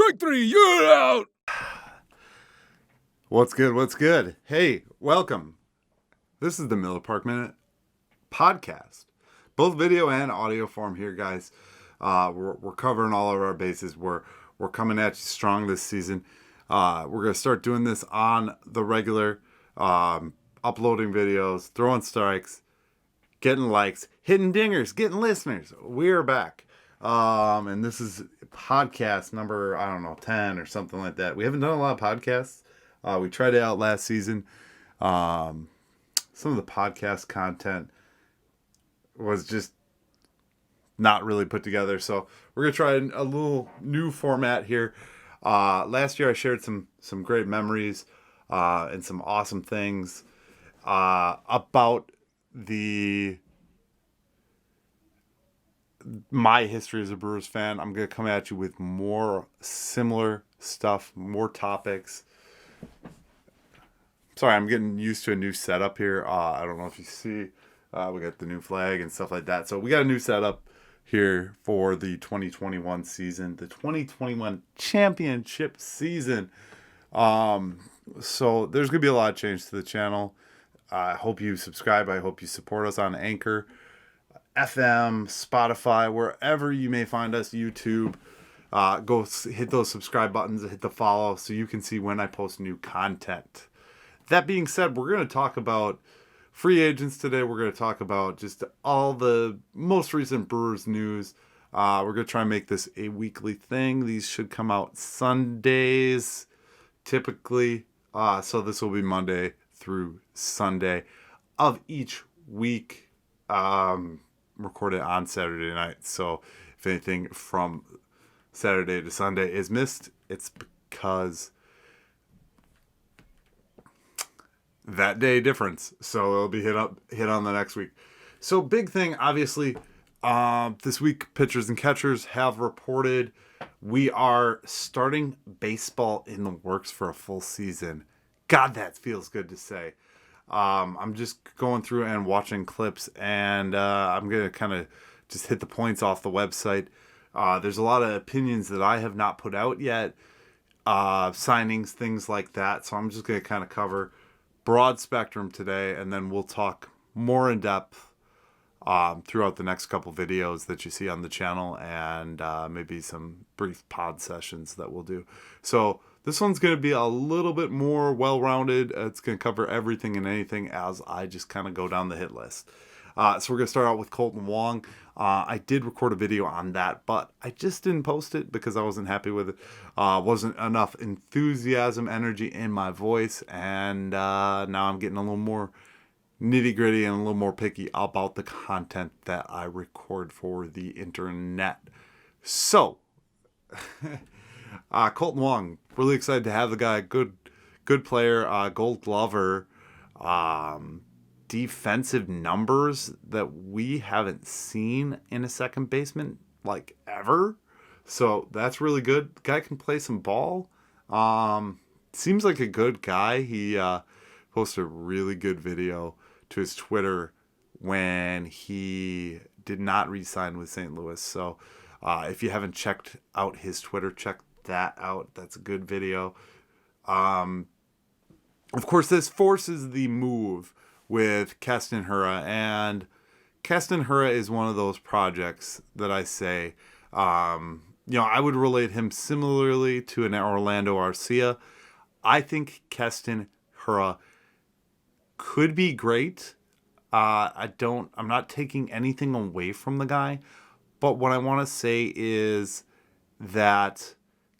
Strike three, you're out. What's good? What's good? Hey, welcome. This is the MPM Podcast. Both video and audio form here, guys. We're covering all of our bases. We're coming at you strong this season. We're going to start doing this on the regular, uploading videos, throwing strikes, getting likes, hitting dingers, getting listeners. We're back. And this is podcast number, 10 or something like that. We haven't done a lot of podcasts. We tried it out last season. Some of the podcast content was just not really put together. So we're going to try a little new format here. Last year I shared some great memories and some awesome things about my history as a Brewers fan. I'm going to come at you with more similar stuff, more topics. Sorry, I'm getting used to a new setup here. I don't know if you see, we got the new flag and stuff like that. So we got a new setup here for the 2021 season, the 2021 championship season. So there's going to be a lot of change to the channel. I hope you subscribe. I hope you support us on Anchor, FM, Spotify, wherever you may find us, YouTube. Go hit those subscribe buttons, hit the follow so you can see when I post new content. That being said, we're going to talk about free agents today. We're going to talk about just all the most recent Brewers news. We're going to try and make this a weekly thing. These should come out Sundays, typically. So this will be Monday through Sunday of each week, recorded on Saturday night. So if anything from Saturday to Sunday is missed, it's because that day difference. So it'll be hit on the next week. So big thing, obviously, this week pitchers and catchers have reported we are starting baseball in the works for a full season. God, that feels good to say. I'm just going through and watching clips, and I'm going to kind of just hit the points off the website. There's a lot of opinions that I have not put out yet, signings, things like that. So I'm just going to kind of cover broad spectrum today, and then we'll talk more in depth throughout the next couple videos that you see on the channel, and maybe some brief pod sessions that we'll do. So this one's going to be a little bit more well-rounded. It's going to cover everything and anything as I just kind of go down the hit list. So we're going to start out with Kolten Wong. I did record a video on that, but I just didn't post it because I wasn't happy with it. Wasn't enough enthusiasm, energy in my voice, and now I'm getting a little more nitty-gritty and a little more picky about the content that I record for the internet. So, Kolten Wong, really excited to have the guy. Good player, Gold Glover. Defensive numbers that we haven't seen in a second baseman like ever. So that's really good. Guy can play some ball. Seems like a good guy. He posted a really good video to his Twitter when he did not re-sign with St. Louis. So if you haven't checked out his Twitter, check that out. That's a good video. Of course, this forces the move with Keston Hiura, and Keston Hiura is one of those projects that I say, I would relate him similarly to an Orlando Arcia. I think Keston Hiura could be great. I'm not taking anything away from the guy, but what I want to say is that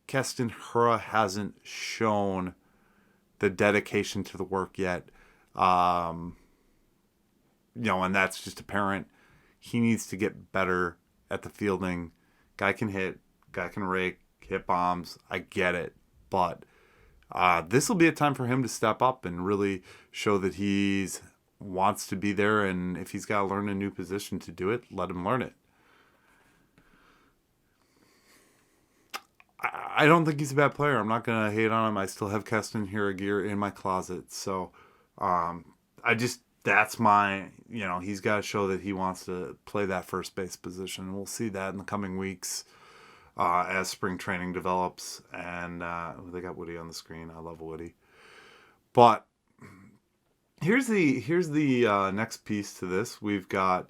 Keston Hiura hasn't shown the dedication to the work yet. And that's just apparent. He needs to get better at the fielding. Guy can hit, guy can rake, hit bombs. I get it. But this will be a time for him to step up and really show that he wants to be there. And if he's got to learn a new position to do it, let him learn it. I don't think he's a bad player. I'm not going to hate on him. I still have Keston Hiura gear in my closet. So that's my, he's got to show that he wants to play that first base position. We'll see that in the coming weeks. as spring training develops. And they got Woody on the screen. I love Woody. But here's the next piece to this. We've got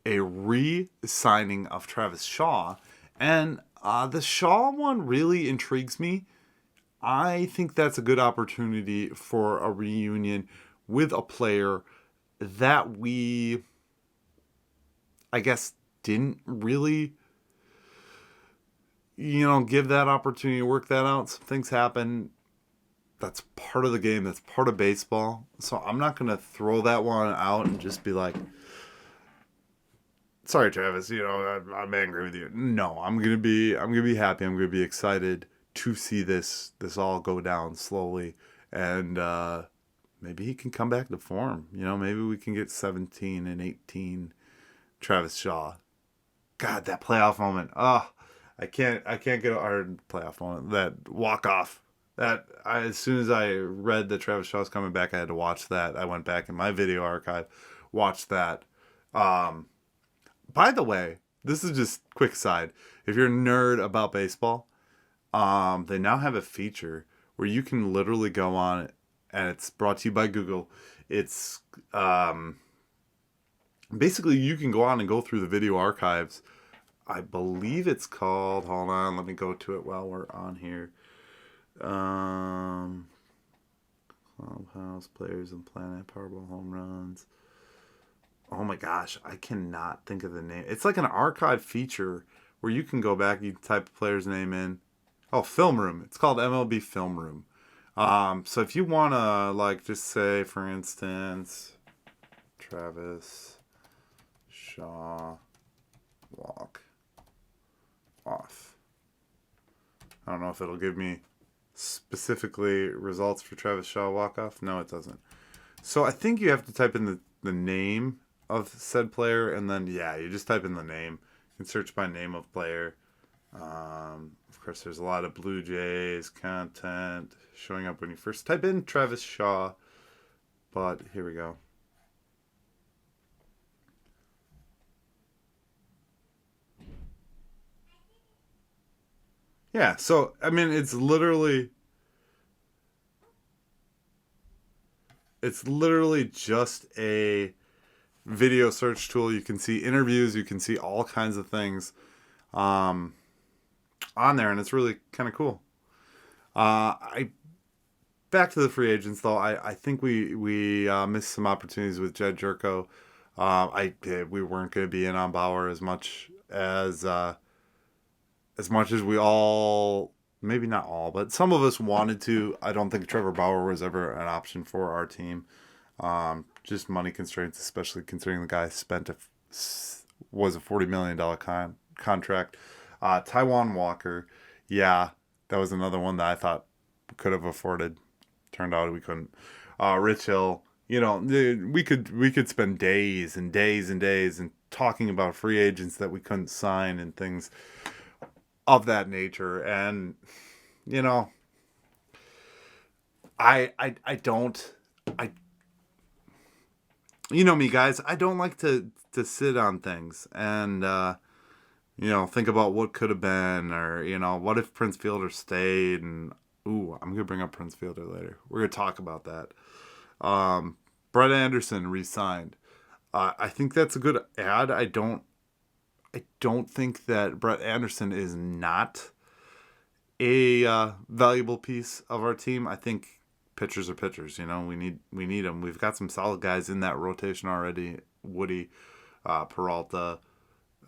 a re-signing of Travis Shaw. And the Shaw one really intrigues me. I think that's a good opportunity for a reunion with a player that we, I guess, didn't really, give that opportunity to work that out. Some things happen. That's part of the game. That's part of baseball. So I'm not going to throw that one out and just be like, sorry, Travis, I'm angry with you. No, I'm going to be happy. I'm going to be excited to see this all go down slowly. And maybe he can come back to form. Maybe we can get 17 and 18 Travis Shaw. God, that playoff moment. I can't get a hard playoff moment. That walk-off. As soon as I read that Travis Shaw's coming back, I had to watch that. I went back in my video archive, watched that. By the way, this is just quick side. If you're a nerd about baseball, they now have a feature where you can literally go on it, and it's brought to you by Google. It's basically you can go on and go through the video archives. I believe it's called, hold on, let me go to it while we're on here. Clubhouse, players and planet, Powerball, home runs. Oh my gosh, I cannot think of the name. It's like an archive feature where you can go back, you type a player's name in. Oh, Film Room. It's called MLB Film Room. So if you want to, just say, for instance, Travis Shaw walk off. I don't know if it'll give me specifically results for Travis Shaw walk off. No, it doesn't. So I think you have to type in the name of said player, and then you just type in the name. You can search by name of player. Of course, there's a lot of Blue Jays content showing up when you first type in Travis Shaw, but here we go. Yeah, so I mean, it's literally just a video search tool. You can see interviews, you can see all kinds of things on there, and it's really kind of cool. Back to the free agents though. I think we missed some opportunities with Jed Jerko. We weren't going to be in on Bauer as much as we all, maybe not all, but some of us wanted to. I don't think Trevor Bauer was ever an option for our team. Just money constraints, especially considering the guy was a $40 million contract. Taijuan Walker, yeah, that was another one that I thought we could have afforded. Turned out we couldn't. Rich Hill, we could spend days and days and days and talking about free agents that we couldn't sign and things of that nature. And I me, guys, I don't like to sit on things and think about what could have been, or what if Prince Fielder stayed. And I'm gonna bring up Prince Fielder later. We're gonna talk about that. Brett Anderson re-signed. I think that's a good ad. I don't think that Brett Anderson is not a valuable piece of our team. I think pitchers are pitchers. We need them. We've got some solid guys in that rotation already. Woody, Peralta,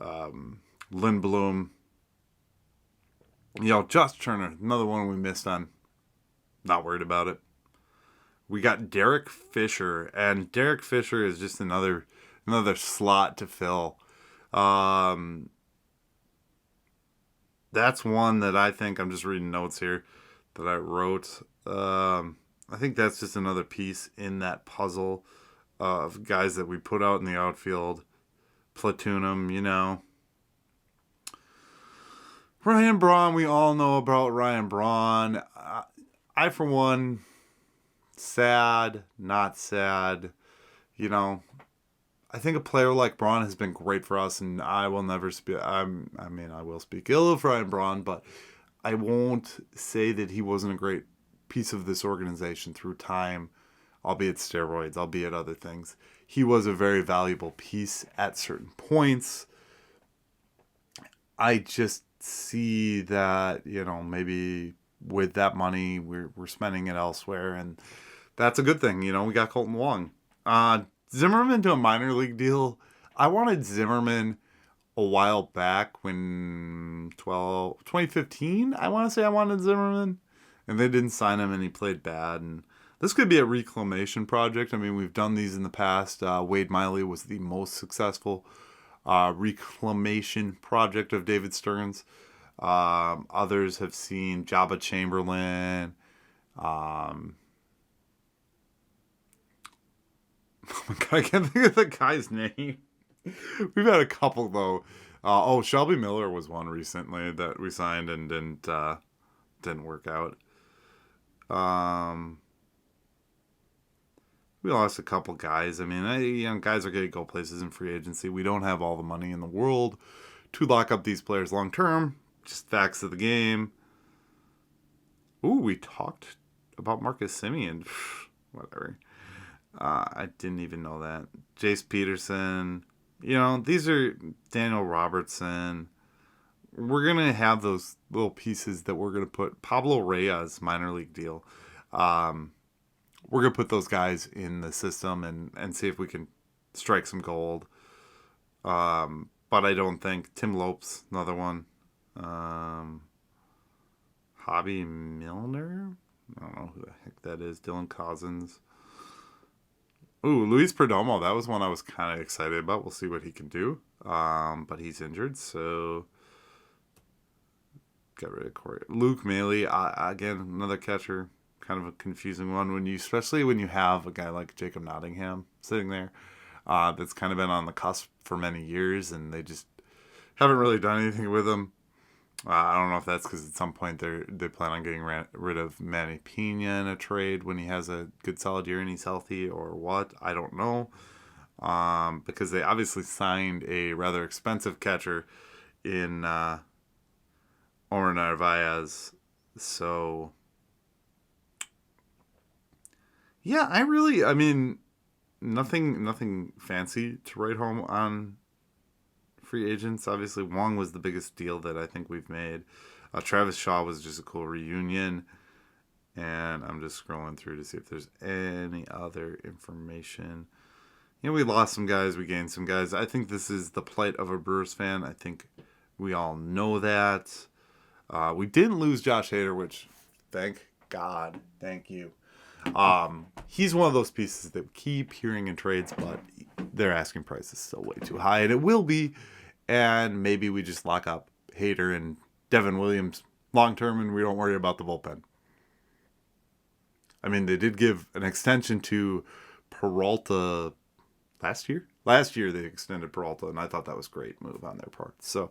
Lindblom. Josh Turner, another one we missed on. Not worried about it. We got Derek Fisher, and Derek Fisher is just another slot to fill. That's one that I think, I'm just reading notes here that I wrote. I think that's just another piece in that puzzle of guys that we put out in the outfield. Platoon them, Ryan Braun, we all know about Ryan Braun. I, for one, sad, not sad. I think a player like Braun has been great for us, and I will never speak. I will speak ill of Ryan Braun, but I won't say that he wasn't a great piece of this organization through time, albeit steroids, albeit other things. He was a very valuable piece at certain points. I just see that, maybe with that money, we're spending it elsewhere, and that's a good thing. We got Colton Wong. Zimmerman to a minor league deal. I wanted Zimmerman a while back when 2015, I want to say I wanted Zimmerman, and they didn't sign him, and he played bad, and this could be a reclamation project. I mean, we've done these in the past. Wade Miley was the most successful reclamation project of David Stearns. Others have seen Jabba Chamberlain. Oh my God, I can't think of the guy's name. We've had a couple though. Shelby Miller was one recently that we signed and didn't work out. We lost a couple guys. I mean, guys are going to go places in free agency. We don't have all the money in the world to lock up these players long term. Just facts of the game. Ooh, we talked about Marcus Semien. Whatever. I didn't even know that. Jace Peterson. These are Daniel Robertson. We're going to have those little pieces that we're going to put. Pablo Reyes, minor league deal. We're going to put those guys in the system and see if we can strike some gold. But I don't think. Tim Lopes, another one. Hobby Milner? I don't know who the heck that is. Dylan Cousins. Ooh, Luis Perdomo. That was one I was kind of excited about. We'll see what he can do. But he's injured, so get rid of Corey. Luke Maley, again, another catcher. Kind of a confusing one especially when you have a guy like Jacob Nottingham sitting there that's kind of been on the cusp for many years, and they just haven't really done anything with him. I don't know if that's because at some point they plan on getting rid of Manny Pena in a trade when he has a good solid year and he's healthy, or what. I don't know. Because they obviously signed a rather expensive catcher in Omar Narvaez. So, yeah, nothing fancy to write home on free agents. Obviously, Wong was the biggest deal that I think we've made. Travis Shaw was just a cool reunion. And I'm just scrolling through to see if there's any other information. We lost some guys. We gained some guys. I think this is the plight of a Brewers fan. I think we all know that. We didn't lose Josh Hader, which, thank God. Thank you. He's one of those pieces that we keep hearing in trades, but their asking price is still way too high, and it will be. And maybe we just lock up Hader and Devin Williams long term, and we don't worry about the bullpen. I mean, they did give an extension to Peralta last year. Last year they extended Peralta, and I thought that was a great move on their part. So,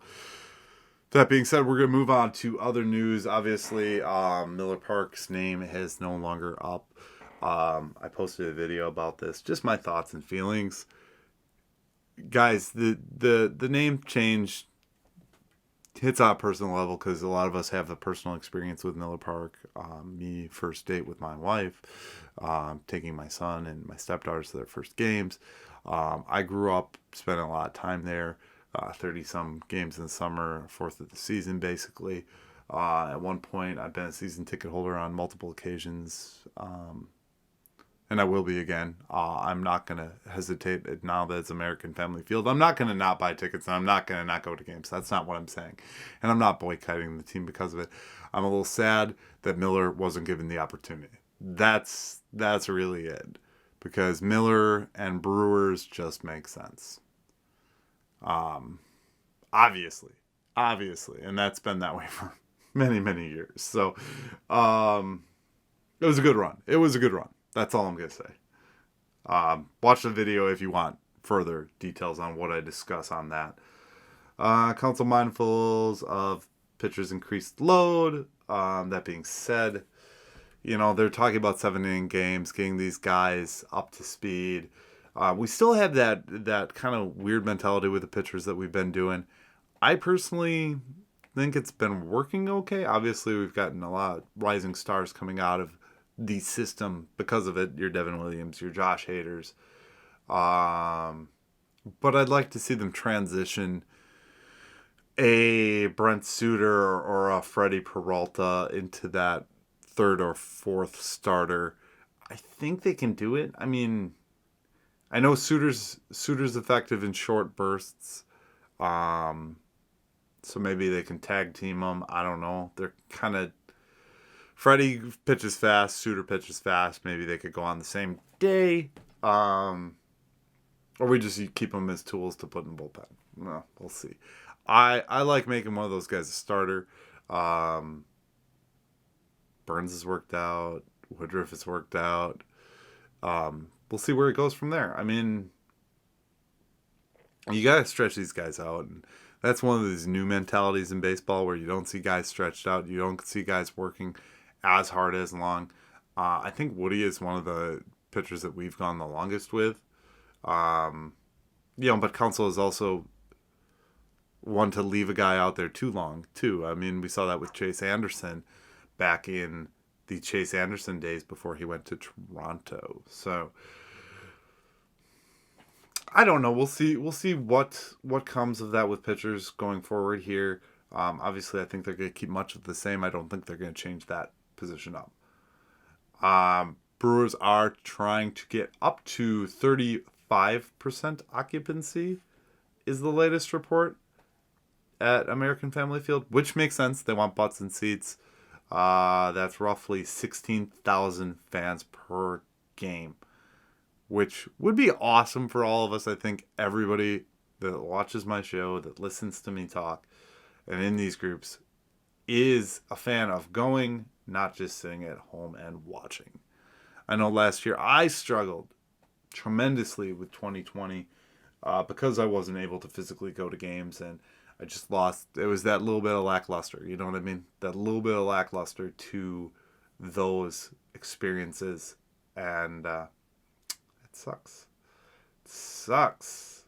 that being said, we're going to move on to other news. Obviously, Miller Park's name is no longer up. I posted a video about this. Just my thoughts and feelings. Guys, the name change hits on a personal level because a lot of us have a personal experience with Miller Park. Me, first date with my wife, taking my son and my stepdaughters to their first games. I grew up spending a lot of time there. 30-some games in the summer, fourth of the season, basically. At one point, I've been a season ticket holder on multiple occasions, and I will be again. I'm not going to hesitate now that it's American Family Field. I'm not going to not buy tickets, and I'm not going to not go to games. That's not what I'm saying. And I'm not boycotting the team because of it. I'm a little sad that Miller wasn't given the opportunity. That's really it. Because Miller and Brewers just make sense. Obviously, and that's been that way for many years. So, it was a good run. That's all I'm gonna say. Watch the video if you want further details on what I discuss on that. Council mindfuls of pitchers' increased load. That being said, they're talking about 7-inning games, getting these guys up to speed. We still have that kind of weird mentality with the pitchers that we've been doing. I personally think it's been working okay. Obviously, we've gotten a lot of rising stars coming out of the system because of it. Your Devin Williams, your Josh Haders. But I'd like to see them transition a Brent Suter or a Freddie Peralta into that third or fourth starter. I think they can do it. I mean, I know Suter's effective in short bursts. So maybe they can tag team them. I don't know. They're kind of... Freddie pitches fast. Suter pitches fast. Maybe they could go on the same day. Or we just keep them as tools to put in the bullpen. Well, we'll see. I like making one of those guys a starter. Burns has worked out. Woodruff has worked out. We'll see where it goes from there. I mean, you got to stretch these guys out. And that's one of these new mentalities in baseball where you don't see guys stretched out. You don't see guys working as hard as long. I think Woody is one of the pitchers that we've gone the longest with. But Counsell is also one to leave a guy out there too long, too. I mean, we saw that with Chase Anderson back in the Chase Anderson days before he went to Toronto. So I don't know. We'll see what comes of that with pitchers going forward here. Obviously, I think they're going to keep much of the same. I don't think they're going to change that position up. Brewers are trying to get up to 35% occupancy is the latest report at American Family Field, which makes sense. They want butts and seats. That's roughly 16,000 fans per game, which would be awesome for all of us. I think everybody that watches my show, that listens to me talk, and in these groups is a fan of going, not just sitting at home and watching. I know last year I struggled tremendously with 2020 because I wasn't able to physically go to games, and I just lost. It was that little bit of lackluster, you know what I mean? That little bit of lackluster to those experiences, and it sucks. It sucks.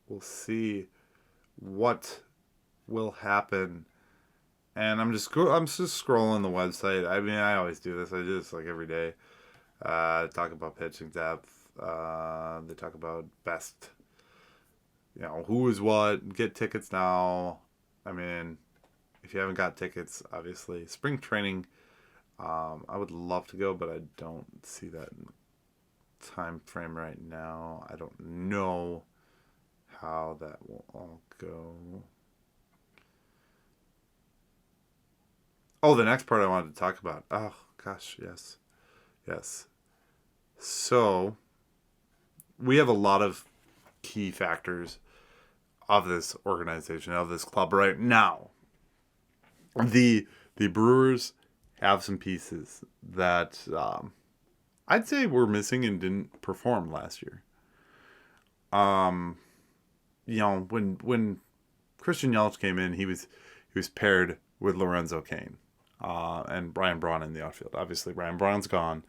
We'll see what will happen. And I'm just scrolling the website. I mean, I always do this. I do this like every day. Talk about pitching depth. They talk about best, who is what. Get tickets now. I mean, if you haven't got tickets, obviously. Spring training, I would love to go, but I don't see that time frame right now. I don't know how that will all go. Oh, the next part I wanted to talk about. Oh, gosh, yes. Yes. So, we have a lot of key factors of this organization, of this club right now. The Brewers have some pieces that I'd say were missing and didn't perform last year. When Christian Yelich came in, he was paired with Lorenzo Cain. And Brian Braun in the outfield. Obviously, Brian Braun's gone.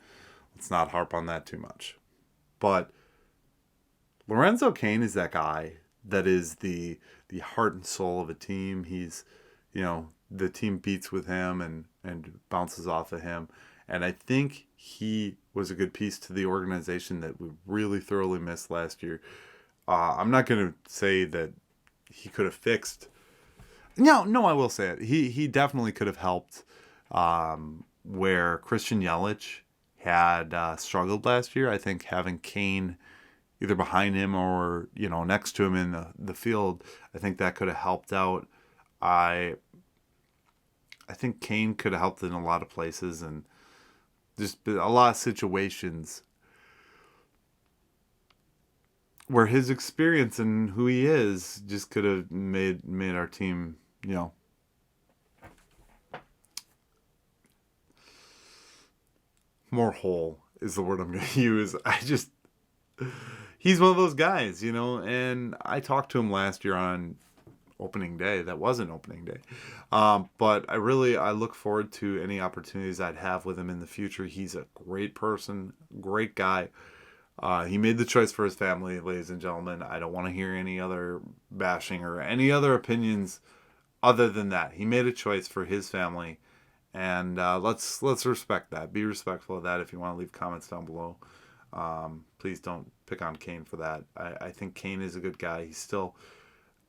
Let's not harp on that too much. But Lorenzo Cain is that guy that is the heart and soul of a team. He's, the team beats with him and bounces off of him. And I think he was a good piece to the organization that we really thoroughly missed last year. I'm not going to say that he could have fixed. No, I will say it. He definitely could have helped. Where Christian Yelich had struggled last year. I think having Cain either behind him or next to him in the field, I think that could have helped out. I think Cain could have helped in a lot of places and just a lot of situations where his experience and who he is just could have made our team more whole is the word I'm going to use. He's one of those guys, and I talked to him last year on opening day. That wasn't opening day. But I look forward to any opportunities I'd have with him in the future. He's a great person, great guy. He made the choice for his family, ladies and gentlemen. I don't want to hear any other bashing or any other opinions other than that. He made a choice for his family, and let's respect that. Be respectful of that. If you want to leave comments down below, please don't pick on Kane for that. I think Kane is a good guy. He's still,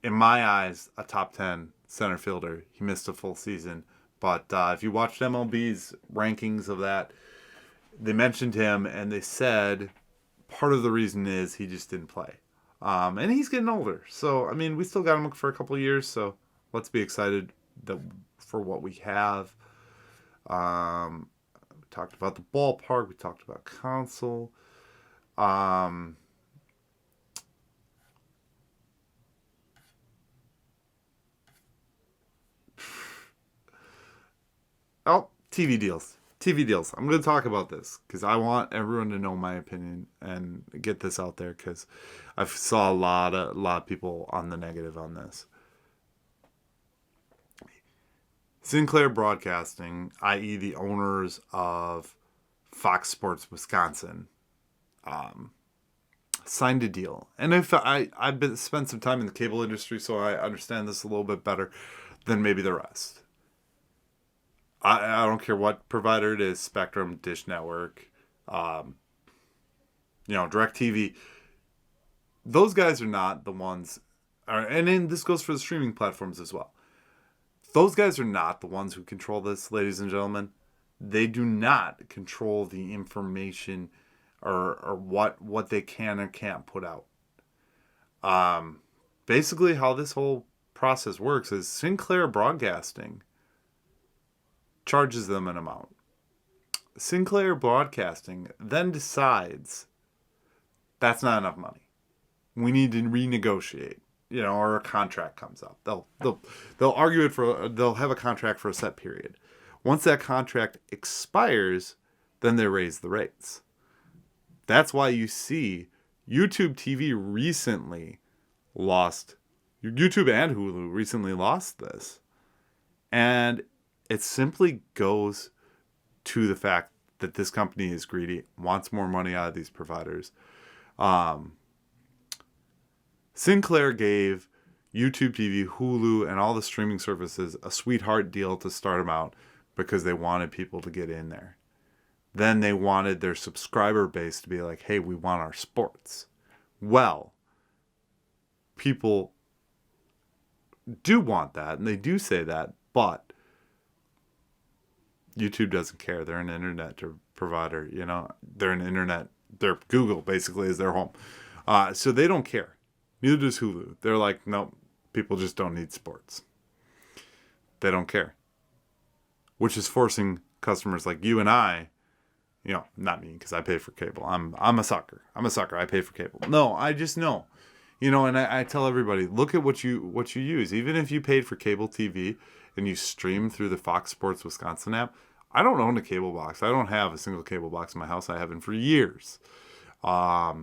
in my eyes, a top 10 center fielder. He missed a full season, but if you watched MLB's rankings of that, they mentioned him, and they said part of the reason is he just didn't play. And he's getting older. So, I mean, we still got him for a couple of years, so let's be excited for what we have. We talked about the ballpark. We talked about console. Oh, TV deals. TV deals. I'm going to talk about this because I want everyone to know my opinion and get this out there because I saw a lot of people on the negative on this. Sinclair Broadcasting, i.e. the owners of Fox Sports Wisconsin, signed a deal. And if I've spent some time in the cable industry, so I understand this a little bit better than maybe the rest. I don't care what provider it is, Spectrum, Dish Network, DirecTV. Those guys are not the ones, and then this goes for the streaming platforms as well. Those guys are not the ones who control this, ladies and gentlemen. They do not control the information or what they can or can't put out. Basically, how this whole process works is Sinclair Broadcasting charges them an amount. Sinclair Broadcasting then decides that's not enough money. We need to renegotiate, or a contract comes up. They'll argue they'll have a contract for a set period. Once that contract expires, then they raise the rates. That's why you see YouTube TV recently lost, YouTube and Hulu recently lost this. And it simply goes to the fact that this company is greedy, wants more money out of these providers. Sinclair gave YouTube TV, Hulu, and all the streaming services a sweetheart deal to start them out because they wanted people to get in there. Then they wanted their subscriber base to be like, hey, we want our sports. Well, people do want that, and they do say that, but YouTube doesn't care. They're an internet provider, They're Google basically is their home. So they don't care. Neither does Hulu. They're like, nope, people just don't need sports. They don't care. Which is forcing customers like you and I, not me because I pay for cable. I'm a sucker. I pay for cable. No, I just know. And I tell everybody, look at what you use. Even if you paid for cable TV and you stream through the Fox Sports Wisconsin app, I don't own a cable box. I don't have a single cable box in my house. I haven't for years. I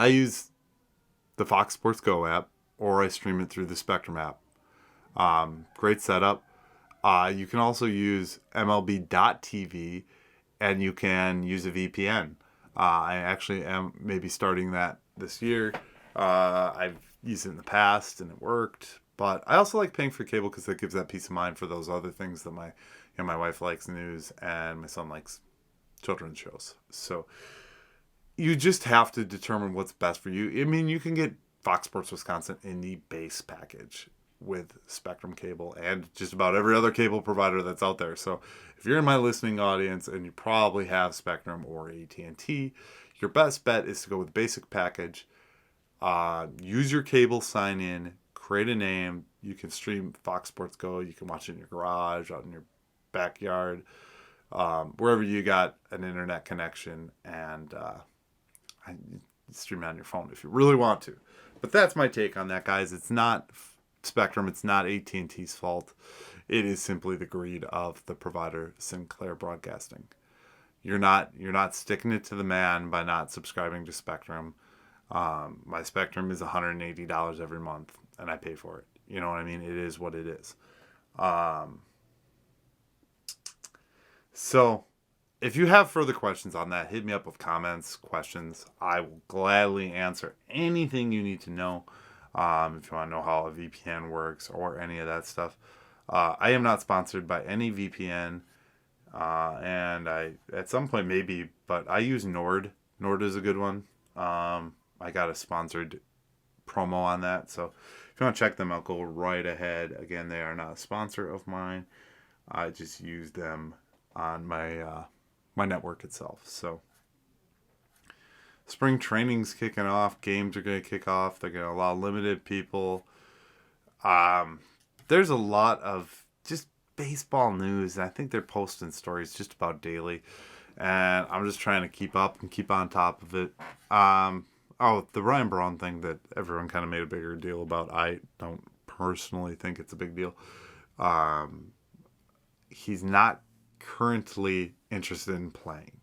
use the Fox Sports Go app, or I stream it through the Spectrum app. Great setup. You can also use MLB.TV, and you can use a VPN. I actually am maybe starting that this year. I've used it in the past, and it worked. But I also like paying for cable because it gives that peace of mind for those other things that my wife likes news and my son likes children's shows. So you just have to determine what's best for you. I mean, you can get Fox Sports Wisconsin in the base package with Spectrum cable and just about every other cable provider that's out there. So if you're in my listening audience and you probably have Spectrum or AT&T, your best bet is to go with basic package. Use your cable sign in, create a name. You can stream Fox Sports Go. You can watch it in your garage, out in your backyard, wherever you got an internet connection, and stream it on your phone if you really want to. But that's my take on that, guys. It's not Spectrum. It's not AT&T's fault. It is simply the greed of the provider, Sinclair Broadcasting. You're not sticking it to the man by not subscribing to Spectrum. My Spectrum is $180 every month, and I pay for it. You know what I mean? It is what it is. So if you have further questions on that, hit me up with comments, questions. I will gladly answer anything you need to know. If you want to know how a VPN works or any of that stuff. I am not sponsored by any VPN. And I, at some point maybe, but I use Nord. Nord is a good one. I got a sponsored promo on that. So if you want to check them out, go right ahead. Again, they are not a sponsor of mine. I just use them on my network itself. So spring training's kicking off. Games are going to kick off. They're going to allow limited people. There's a lot of just baseball news. I think they're posting stories just about daily. And I'm just trying to keep up and keep on top of it. The Ryan Braun thing that everyone kind of made a bigger deal about. I don't personally think it's a big deal. He's not currently interested in playing.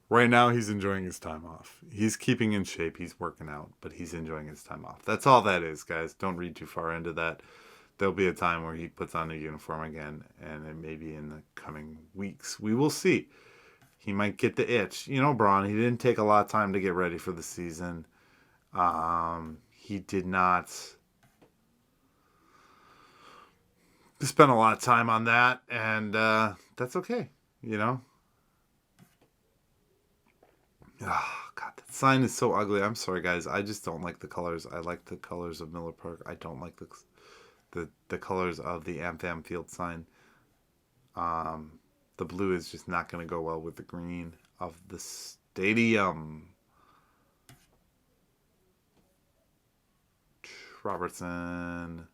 Right now, he's enjoying his time off. He's keeping in shape. He's working out, but he's enjoying his time off. That's all that is, guys. Don't read too far into that. There'll be a time where he puts on a uniform again, and it may be in the coming weeks. We will see. He might get the itch. You know, Braun, he didn't take a lot of time to get ready for the season. He did not spend a lot of time on that, and that's okay, you know? Oh, God, that sign is so ugly. I'm sorry, guys. I just don't like the colors. I like the colors of Miller Park. I don't like the colors of the MPM Field sign. The blue is just not going to go well with the green of the stadium. Robertson.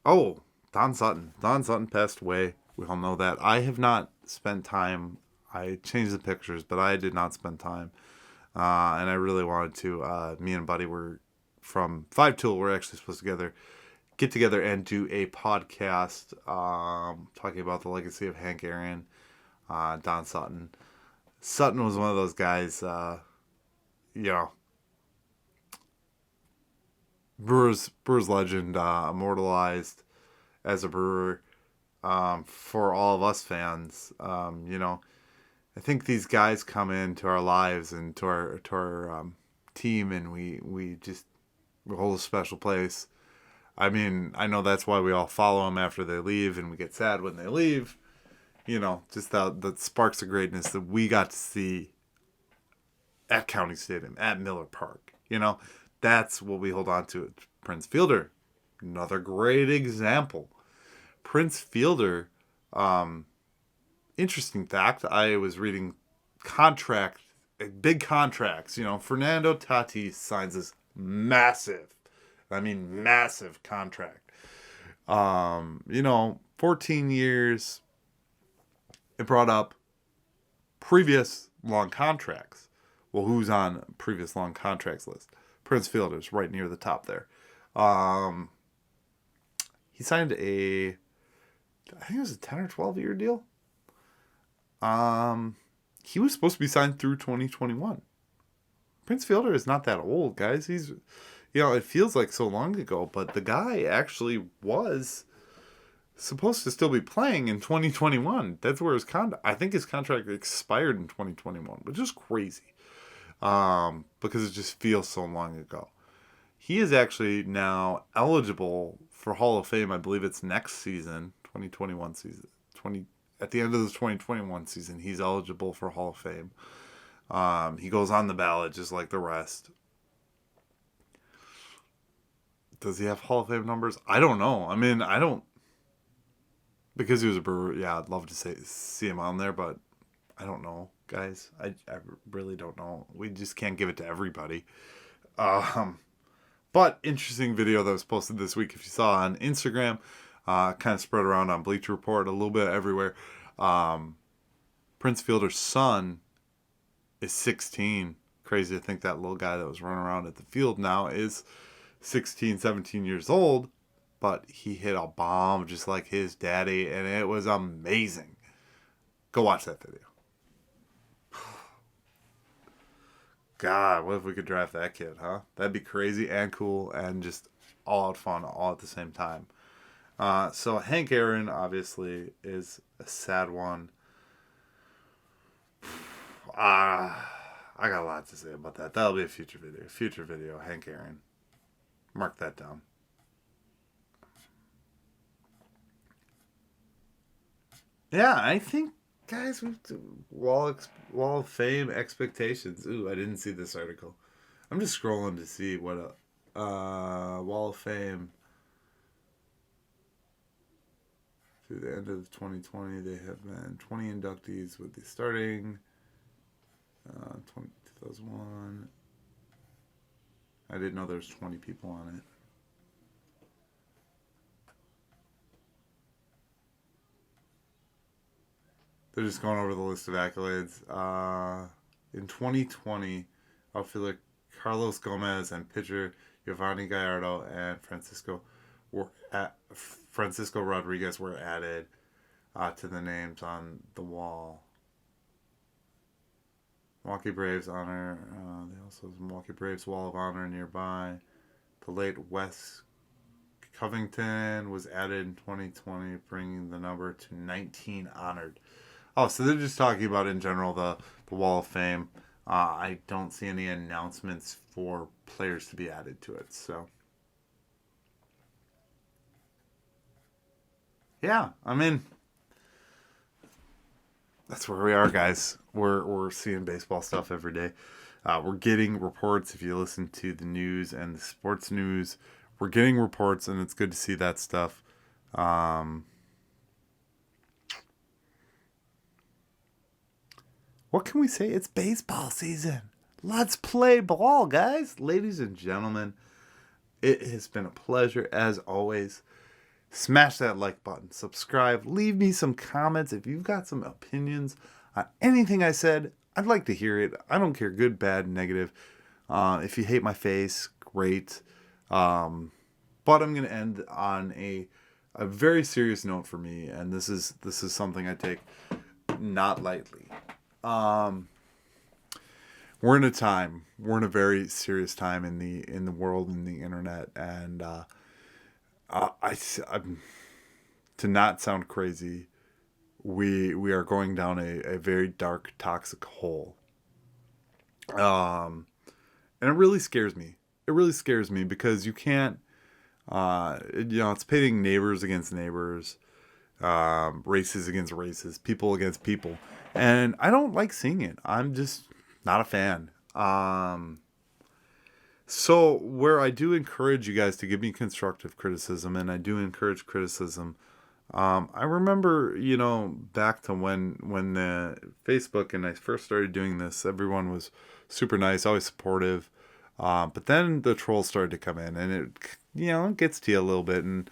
Oh, Don Sutton. Don Sutton passed away. We all know that. I have not spent time. I changed the pictures, but I did not spend time. And I really wanted to. Me and Buddy were from 5 Tool. We're actually supposed to get together and do a podcast talking about the legacy of Hank Aaron, Don Sutton. Sutton was one of those guys, Brewers legend, immortalized as a Brewer for all of us fans. I think these guys come into our lives and to our team, and we hold a special place. I mean, I know that's why we all follow them after they leave, and we get sad when they leave. Just the sparks of greatness that we got to see at County Stadium, at Miller Park. That's what we hold on to. Prince Fielder, another great example. Prince Fielder, interesting fact, I was reading big contracts. Fernando Tatis signs this massive contract. 14 years. It brought up previous long contracts. Well, who's on previous long contracts list? Prince Fielder's right near the top there. He signed I think it was a 10 or 12 year deal. He was supposed to be signed through 2021. Prince Fielder is not that old, guys. He's, it feels like so long ago, but the guy actually was supposed to still be playing in 2021. That's where I think his contract expired in 2021, which is crazy. Because it just feels so long ago. He is actually now eligible for Hall of Fame. I believe it's next season, 2021 season. At the end of the 2021 season, he's eligible for Hall of Fame. He goes on the ballot just like the rest. Does he have Hall of Fame numbers? I don't know. I mean, I don't. Because he was a Brewer, yeah, I'd love to see him on there, but I don't know, guys. I really don't know. We just can't give it to everybody. But interesting video that was posted this week. If you saw on Instagram, kind of spread around on Bleacher Report, a little bit everywhere. Prince Fielder's son is 16. Crazy to think that little guy that was running around at the field now is 16, 17 years old. But he hit a bomb just like his daddy, and it was amazing. Go watch that video. God, what if we could draft that kid, huh? That'd be crazy and cool and just all out fun all at the same time. So Hank Aaron, obviously, is a sad one. I got a lot to say about that. That'll be a future video. Future video, Hank Aaron. Mark that down. Yeah, I think, guys, Wall of Fame expectations. Ooh, I didn't see this article. I'm just scrolling to see what Wall of Fame. Through the end of 2020, they have been 20 inductees with the starting 2001. I didn't know there's 20 people on it. They're just going over the list of accolades. In 2020, outfielder Carlos Gomez and pitcher Giovanni Gallardo and Francisco Rodriguez were added to the names on the wall. Milwaukee Braves honor. They also have Milwaukee Braves Wall of Honor nearby. The late Wes Covington was added in 2020, bringing the number to 19 honored. Oh, so they're just talking about in general the Wall of Fame. I don't see any announcements for players to be added to it. So, yeah, I mean, that's where we are, guys. We're seeing baseball stuff every day. We're getting reports. If you listen to the news and the sports news, we're getting reports, and it's good to see that stuff. What can we say? It's baseball season. Let's play ball, guys. Ladies and gentlemen, it has been a pleasure as always. Smash that like button, subscribe, leave me some comments. If you've got some opinions on anything I said, I'd like to hear it. I don't care, good, bad, negative. If you hate my face, great. But I'm going to end on a very serious note for me, and this is something I take not lightly. We're in a very serious time in the world, in the internet, and I'm, to not sound crazy, we are going down a very dark, toxic hole. And it really scares me. It really scares me because you can't, it's pitting neighbors against neighbors, races against races, people against people. And I don't like seeing it. I'm just not a fan. So where I do encourage you guys to give me constructive criticism, and I do encourage criticism, I remember, back to when the Facebook and I first started doing this, everyone was super nice, always supportive. But then the trolls started to come in, and it gets to you a little bit. And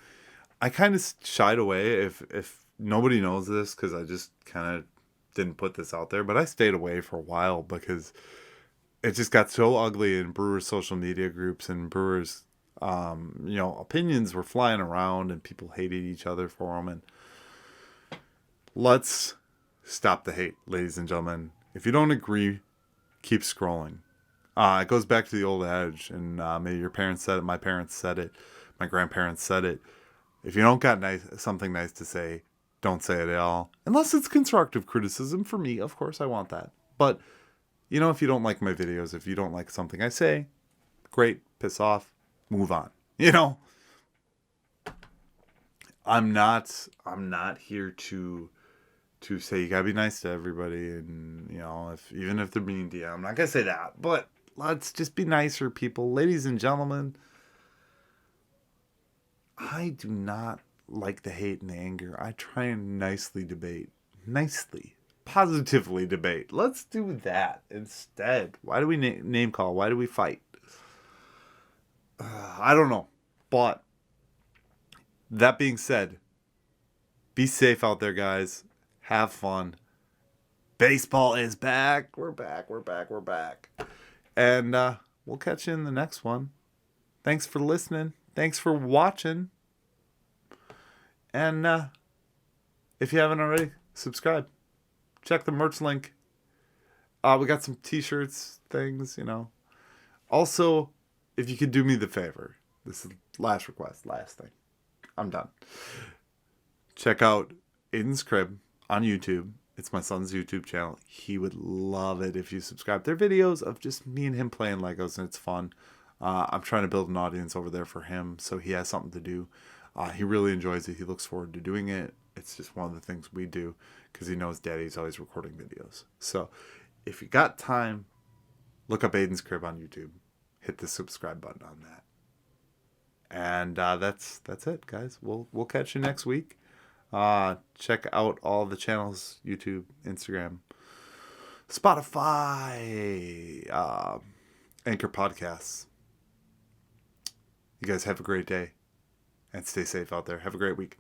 I kind of shied away if nobody knows this, because I just kind of didn't put this out there. But I stayed away for a while because it just got so ugly in Brewers social media groups, and Brewers, opinions were flying around and people hated each other for them. And let's stop the hate, ladies and gentlemen. If you don't agree, keep scrolling. It goes back to the old adage, and maybe your parents said it, my parents said it, my grandparents said it. If you don't got something nice to say, don't say it at all. Unless it's constructive criticism. For me, of course, I want that. But, if you don't like my videos, if you don't like something I say, great, piss off, move on. I'm not here to say you gotta be nice to everybody, and even if they're mean to you, I'm not gonna say that. But let's just be nicer, people. Ladies and gentlemen, I do not like the hate and the anger. I try and nicely debate. Positively debate. Let's do that instead. Why do we name call? Why do we fight? I don't know. But that being said, be safe out there, guys. Have fun. Baseball is back. We're back. And we'll catch you in the next one. Thanks for listening. Thanks for watching. And if you haven't already, subscribe. Check the merch link. We got some t-shirts, things, Also, if you could do me the favor, this is last request, last thing. I'm done. Check out Aiden's Crib on YouTube. It's my son's YouTube channel. He would love it if you subscribe. They're videos of just me and him playing Legos, and it's fun. I'm trying to build an audience over there for him, so he has something to do. He really enjoys it. He looks forward to doing it. It's just one of the things we do because he knows Daddy's always recording videos. So if you got time, look up Aiden's Crib on YouTube. Hit the subscribe button on that. And that's it, guys. We'll catch you next week. Check out all the channels: YouTube, Instagram, Spotify, Anchor Podcasts. You guys have a great day and stay safe out there. Have a great week.